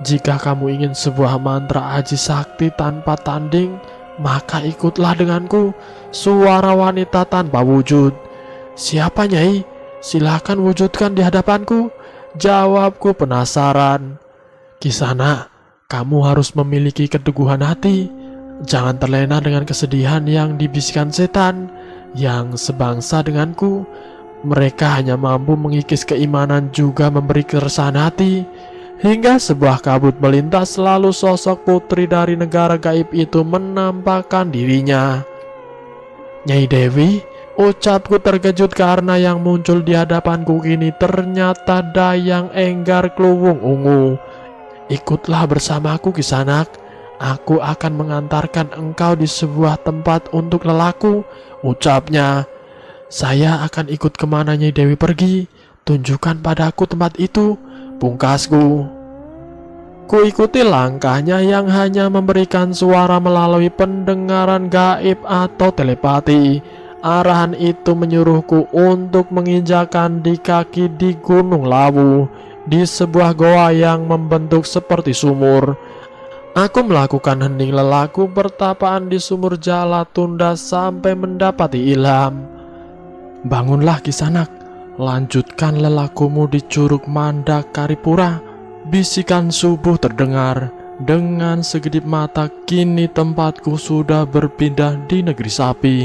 Jika kamu ingin sebuah mantra aji sakti tanpa tanding, maka ikutlah denganku. Suara wanita tanpa wujud. Siapa Nyai? Silahkan wujudkan di hadapanku, jawabku penasaran. Kisana, kamu harus memiliki keteguhan hati. Jangan terlena dengan kesedihan yang dibisikkan setan yang sebangsa denganku. Mereka hanya mampu mengikis keimanan juga memberi keresahan hati. Hingga sebuah kabut melintas, lalu sosok putri dari negara gaib itu menampakkan dirinya. Nyai Dewi, ucapku terkejut karena yang muncul di hadapanku kini ternyata Dayang Enggar Kluwung Ungu. Ikutlah bersamaku Kisanak, aku akan mengantarkan engkau di sebuah tempat untuk lelaku, ucapnya. Saya akan ikut kemana Nyai Dewi pergi, tunjukkan padaku tempat itu, pungkasku. Ku ikuti langkahnya yang hanya memberikan suara melalui pendengaran gaib atau telepati. Arahan itu menyuruhku untuk menginjakan di kaki di Gunung Lawu, di sebuah goa yang membentuk seperti sumur. Aku melakukan hening lelaku pertapaan di sumur Jala Tunda sampai mendapati ilham. Bangunlah Kisanak, lanjutkan lelakumu di Curug Mandak Karipura. Bisikan subuh terdengar. Dengan segedip mata kini tempatku sudah berpindah di negeri sapi.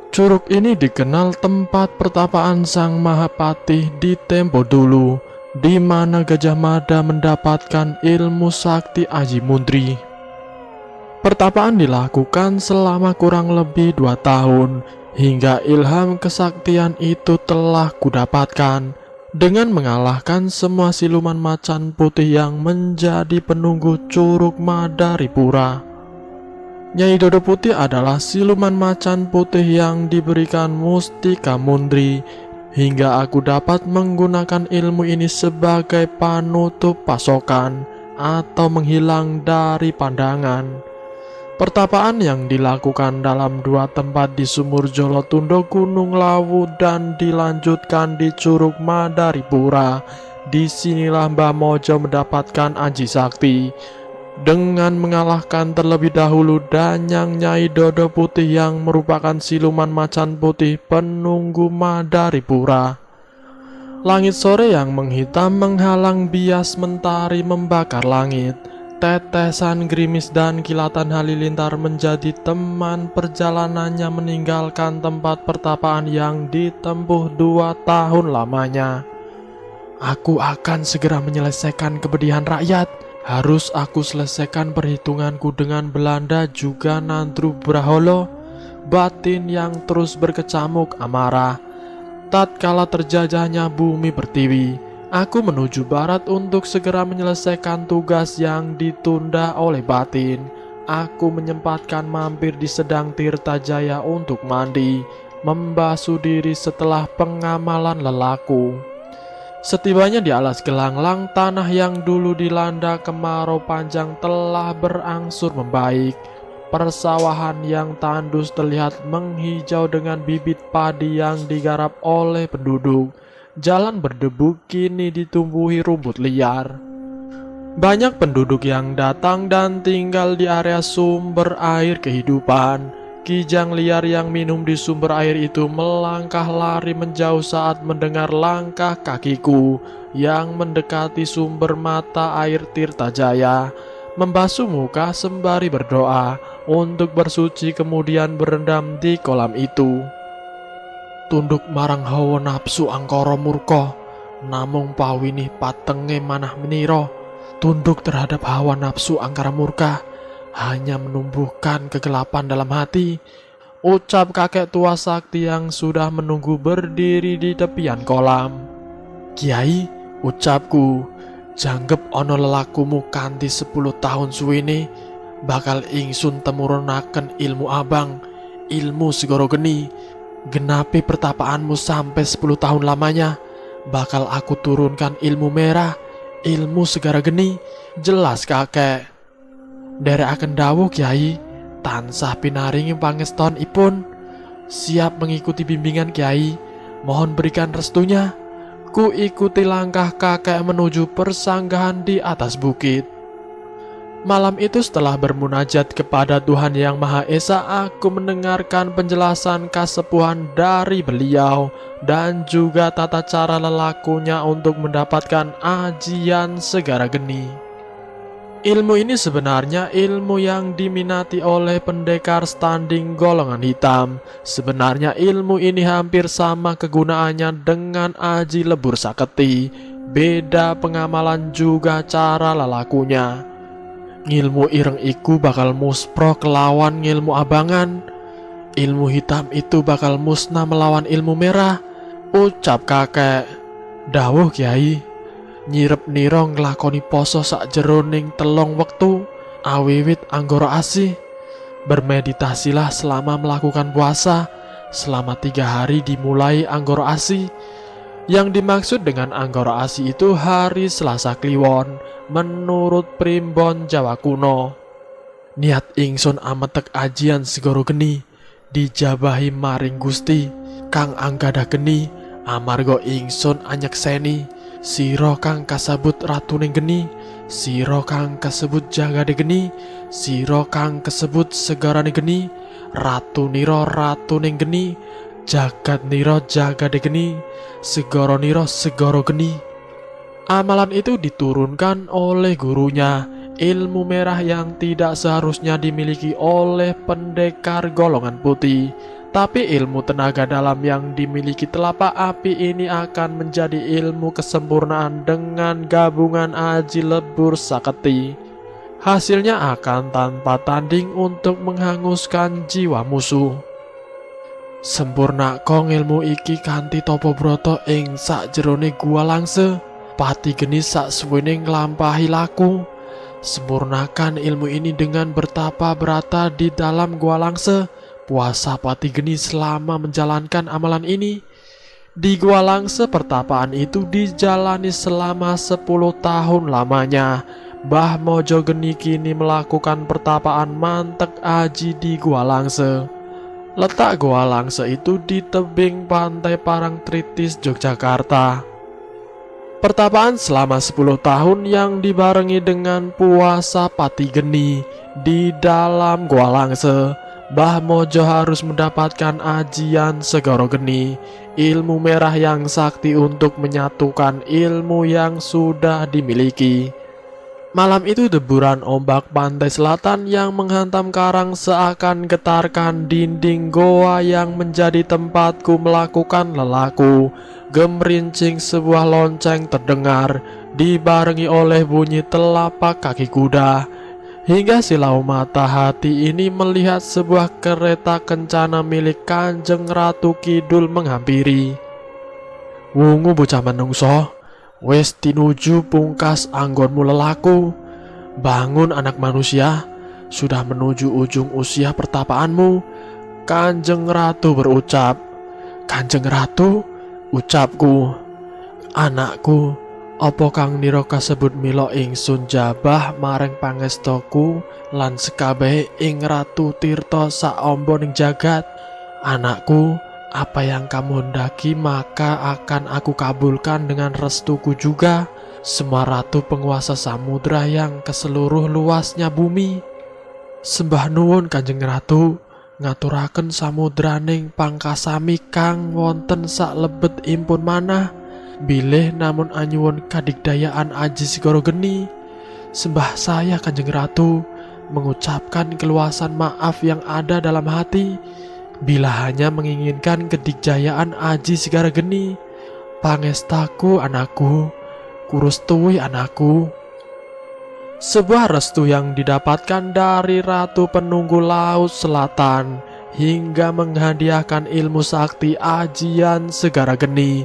Curug ini dikenal tempat pertapaan Sang Mahapatih di tempo dulu. di mana Gajah Mada mendapatkan ilmu sakti Aji Mundri. Pertapaan dilakukan selama kurang lebih 2 tahun, hingga ilham kesaktian itu telah kudapatkan dengan mengalahkan semua siluman macan putih yang menjadi penunggu Curug Madaripura. Nyai Dodo Putih adalah siluman macan putih yang diberikan Mustika Mundri, hingga aku dapat menggunakan ilmu ini sebagai penutup pasokan atau menghilang dari pandangan. Pertapaan yang dilakukan dalam 2 tempat di Sumur Jolotundo Gunung Lawu dan dilanjutkan di Curug Madaripura. Disinilah Mbah Mojo mendapatkan Aji Sakti dengan mengalahkan terlebih dahulu Danyang Nyai Dodo Putih yang merupakan siluman macan putih penunggu Madaripura. Langit sore yang menghitam menghalang bias mentari membakar langit. Tetesan gerimis dan kilatan halilintar menjadi teman perjalanannya meninggalkan tempat pertapaan yang ditempuh 2 tahun lamanya. Aku akan segera menyelesaikan kepedihan rakyat. Harus aku selesaikan perhitunganku dengan Belanda juga Nandru Braholo. Batin yang terus berkecamuk amarah. Tatkala terjajahnya bumi pertiwi, aku menuju barat untuk segera menyelesaikan tugas yang ditunda oleh batin. Aku menyempatkan mampir di Sedang Tirtajaya untuk mandi, membasuh diri setelah pengamalan lelaku. Setibanya di alas gelanglang, tanah yang dulu dilanda kemarau panjang telah berangsur membaik. Persawahan yang tandus terlihat menghijau dengan bibit padi yang digarap oleh penduduk. Jalan berdebu kini ditumbuhi rumput liar. Banyak penduduk yang datang dan tinggal di area sumber air kehidupan. Kijang liar yang minum di sumber air itu melangkah lari menjauh saat mendengar langkah kakiku yang mendekati sumber mata air Tirtajaya. Membasuh muka sembari berdoa untuk bersuci kemudian berendam di kolam itu. Tunduk marang hawa nafsu angkara murka, namung pawini patenge manah meniro. Tunduk terhadap hawa nafsu angkara murka hanya menumbuhkan kegelapan dalam hati, ucap kakek tua sakti yang sudah menunggu berdiri di tepian kolam. Kiai, ucapku, janggep ono lelakumu kanthi 10 tahun suwene, bakal ingsun temurunaken ilmu abang, ilmu segoro geni. Genapi pertapaanmu sampai 10 tahun lamanya, bakal aku turunkan ilmu merah, ilmu segara geni. Jelas kakek. Derekaken dawuh Kiai, tansah pinaringi pangeston ipun. Siap mengikuti bimbingan Kiai, mohon berikan restunya. Ku ikuti langkah kakek menuju persanggahan di atas bukit. Malam itu setelah bermunajat kepada Tuhan Yang Maha Esa, aku mendengarkan penjelasan kasepuhan dari beliau dan juga tata cara lelakunya untuk mendapatkan ajian segara geni. Ilmu ini sebenarnya ilmu yang diminati oleh pendekar standing golongan hitam. Sebenarnya ilmu ini hampir sama kegunaannya dengan aji lebur saketi. Beda pengamalan juga cara lelakunya. Ngilmu ireng iku bakal muspro kelawan ngilmu abangan. Ilmu hitam itu bakal musnah melawan ilmu merah, ucap kakek. Dawuh Kiai, nyirep niro nglakoni poso sakjeroning 3 wektu, awiwit anggara asih. Bermeditasilah selama melakukan puasa, selama 3 hari dimulai anggara asih. Yang dimaksud dengan anggara asih itu hari Selasa Kliwon menurut primbon Jawa kuno. Niat ingsun ametek ajian segoro geni, dijabahi maring Gusti kang anggadah geni, amarga ingsun anyekseni sira kang kasebut ratuning geni, sira kang kasebut jagade geni, sira kang kasebut segarane geni, ratu nira ratuning geni, jagat nira jagade geni, segara nira segara geni. Amalan itu diturunkan oleh gurunya, ilmu merah yang tidak seharusnya dimiliki oleh pendekar golongan putih. Tapi ilmu tenaga dalam yang dimiliki telapak api ini akan menjadi ilmu kesempurnaan dengan gabungan aji lebur saketi. Hasilnya akan tanpa tanding untuk menghanguskan jiwa musuh. Sempurna kong ilmu iki kanthi topo broto ing sakjerone gua langse, pati geni sak suwene nglampahi laku. Sempurnakan ilmu ini dengan bertapa berata di dalam gua langse. Puasa pati geni selama menjalankan amalan ini. Di gua langse pertapaan itu dijalani selama 10 tahun lamanya. Mbah Mojo Geni kini melakukan pertapaan mantek aji di gua langse. Letak gua langse itu di tebing pantai Parangtritis, Yogyakarta. Pertapaan selama 10 tahun yang dibarengi dengan puasa pati geni di dalam gua langse. Mbah Mojo harus mendapatkan ajian Segoro Geni, ilmu merah yang sakti untuk menyatukan ilmu yang sudah dimiliki. Malam itu deburan ombak pantai selatan yang menghantam karang seakan getarkan dinding goa yang menjadi tempatku melakukan lelaku. Gemerincing sebuah lonceng terdengar, dibarengi oleh bunyi telapak kaki kuda. Hingga silau mata hati ini melihat sebuah kereta kencana milik Kanjeng Ratu Kidul menghampiri. Wungu bocah menungso, wis tinuju pungkas anggonmu lelaku. Bangun anak manusia, sudah menuju ujung usia pertapaanmu. Kanjeng Ratu berucap. Kanjeng Ratu, ucapku. Anakku, opo kang nira kasebut mila ingsun jabah mareng pangestoku lan sekabehe ing Ratu Tirta sak amba ning jagat. Anakku, apa yang kamu hendaki maka akan aku kabulkan dengan restuku juga. Semua ratu penguasa samudra yang keseluruh luasnya bumi. Sembah nuwun Kanjeng Ratu, ngaturaken samudraning pangkasami kang wonten sak lebet impun manah. Bilih namun anyuwun kadigdayaan aji Segoro Geni. Sembah saya Kanjeng Ratu mengucapkan keluasan maaf yang ada dalam hati. Bila hanya menginginkan kedigdayaan aji Segoro Geni. Pangestaku anakku, kurustui anakku. Sebuah restu yang didapatkan dari Ratu Penunggu Laut Selatan hingga menghadiahkan ilmu sakti ajian Segoro Geni.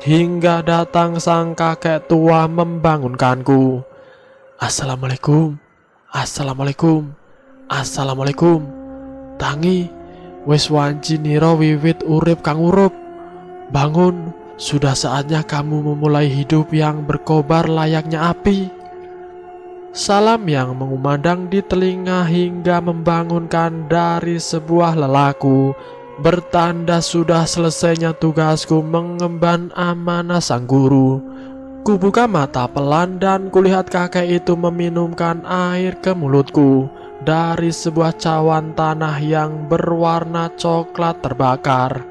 Hingga datang sang kakek tua membangunkanku. Assalamualaikum, assalamualaikum, assalamualaikum. Tangi, wis wanci nira wiwit urip kang urup. Bangun, sudah saatnya kamu memulai hidup yang berkobar layaknya api. Salam yang mengumandang di telinga hingga membangunkan dari sebuah lelaku. Bertanda sudah selesainya tugasku mengemban amanah sang guru. Kubuka mata pelan dan kulihat kakek itu meminumkan air ke mulutku dari sebuah cawan tanah yang berwarna coklat terbakar.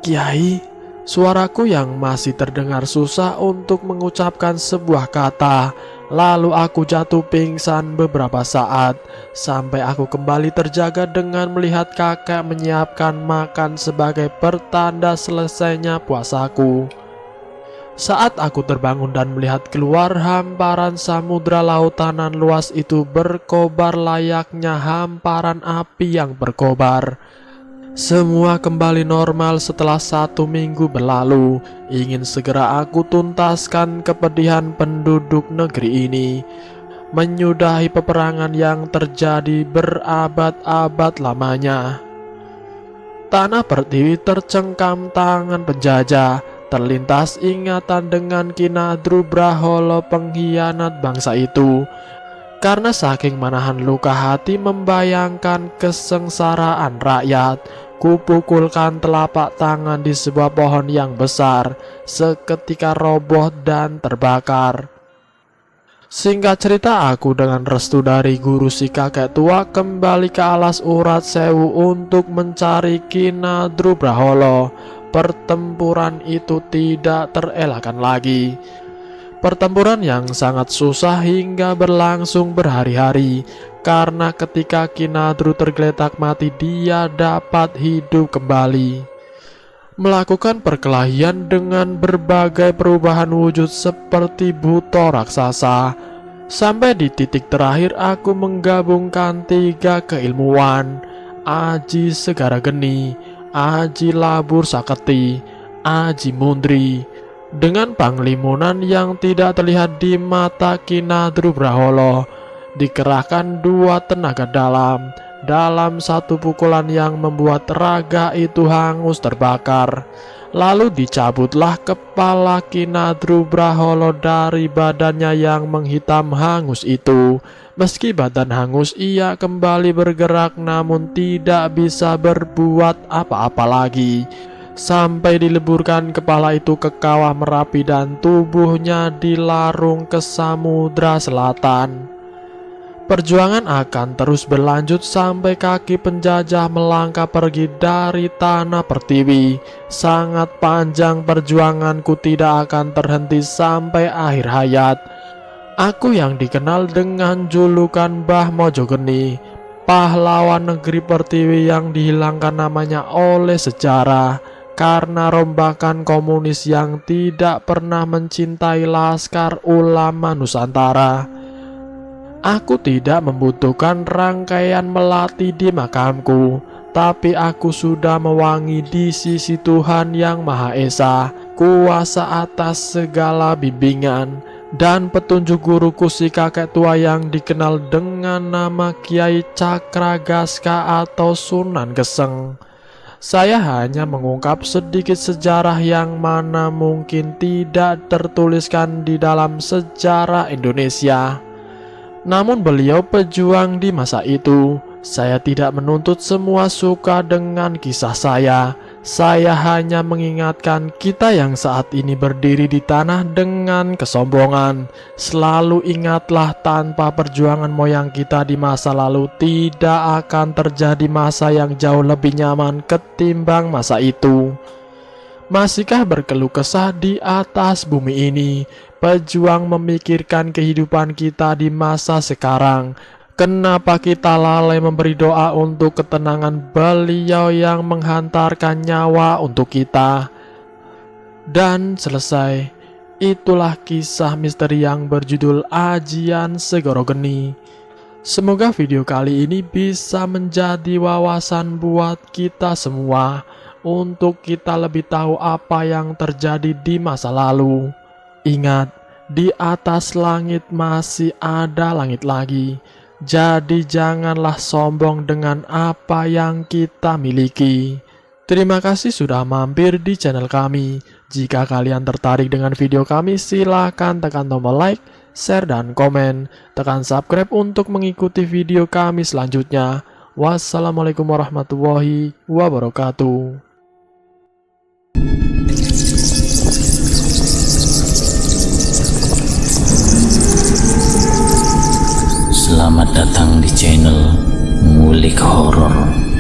Kiai, suaraku yang masih terdengar susah untuk mengucapkan sebuah kata. Lalu aku jatuh pingsan beberapa saat, sampai aku kembali terjaga dengan melihat kakek menyiapkan makan sebagai pertanda selesainya puasaku. Saat aku terbangun dan melihat keluar, hamparan samudra lautanan luas itu berkobar layaknya hamparan api yang berkobar. Semua kembali normal setelah 1 minggu berlalu. Ingin segera aku tuntaskan kepedihan penduduk negeri ini, menyudahi peperangan yang terjadi berabad-abad lamanya. Tanah Pertiwi tercengkam tangan penjajah. Terlintas ingatan dengan Kinadru Braholo pengkhianat bangsa itu. Karena saking manahan luka hati membayangkan kesengsaraan rakyat, kupukulkan telapak tangan di sebuah pohon yang besar, seketika roboh dan terbakar. Singkat cerita, aku dengan restu dari guru si kakek tua kembali ke alas urat sewu untuk mencari Kinadru Braholo. Pertempuran itu tidak terelakkan lagi. Pertempuran yang sangat susah hingga berlangsung berhari-hari, karena ketika Kinadru tergeletak mati, dia dapat hidup kembali. Melakukan perkelahian dengan berbagai perubahan wujud seperti buto raksasa. Sampai di titik terakhir aku menggabungkan 3 keilmuan: Aji Segara Geni, Aji Labur Saketi, Aji Mundri, dengan panglimunan yang tidak terlihat di mata Kinadru Braholo. Dikerahkan 2 tenaga dalam satu pukulan yang membuat raga itu hangus terbakar. Lalu dicabutlah kepala Kinadru Braholo dari badannya yang menghitam hangus itu. Meski badan hangus, ia kembali bergerak namun tidak bisa berbuat apa-apa lagi. Sampai dileburkan kepala itu ke kawah Merapi dan tubuhnya dilarung ke Samudra Selatan. Perjuangan akan terus berlanjut sampai kaki penjajah melangkah pergi dari tanah Pertiwi. Sangat panjang perjuanganku, tidak akan terhenti sampai akhir hayat. Aku yang dikenal dengan julukan Mbah Mojogeni, pahlawan negeri Pertiwi yang dihilangkan namanya oleh sejarah karena rombakan komunis yang tidak pernah mencintai Laskar Ulama Nusantara. Aku tidak membutuhkan rangkaian melati di makamku, tapi aku sudah mewangi di sisi Tuhan Yang Maha Esa, kuasa atas segala bimbingan dan petunjuk guruku si kakek tua yang dikenal dengan nama Kiai Cakragaska atau Sunan Geseng. Saya hanya mengungkap sedikit sejarah yang mana mungkin tidak tertuliskan di dalam sejarah Indonesia. Namun beliau pejuang di masa itu. Saya tidak menuntut semua suka dengan kisah saya. Saya hanya mengingatkan kita yang saat ini berdiri di tanah dengan kesombongan. Selalu ingatlah, tanpa perjuangan moyang kita di masa lalu, tidak akan terjadi masa yang jauh lebih nyaman ketimbang masa itu. Masihkah berkeluh kesah di atas bumi ini? Pejuang memikirkan kehidupan kita di masa sekarang. Kenapa kita lalai memberi doa untuk ketenangan beliau yang menghantarkan nyawa untuk kita? Dan selesai. Itulah kisah misteri yang berjudul Ajian Segoro Geni. Semoga video kali ini bisa menjadi wawasan buat kita semua, untuk kita lebih tahu apa yang terjadi di masa lalu. Ingat, di atas langit masih ada langit lagi. Jadi janganlah sombong dengan apa yang kita miliki. Terima kasih sudah mampir di channel kami. Jika kalian tertarik dengan video kami, silahkan tekan tombol like, share, dan komen. Tekan subscribe untuk mengikuti video kami selanjutnya. Wassalamualaikum warahmatullahi wabarakatuh. Selamat datang di channel Ngulik Horor.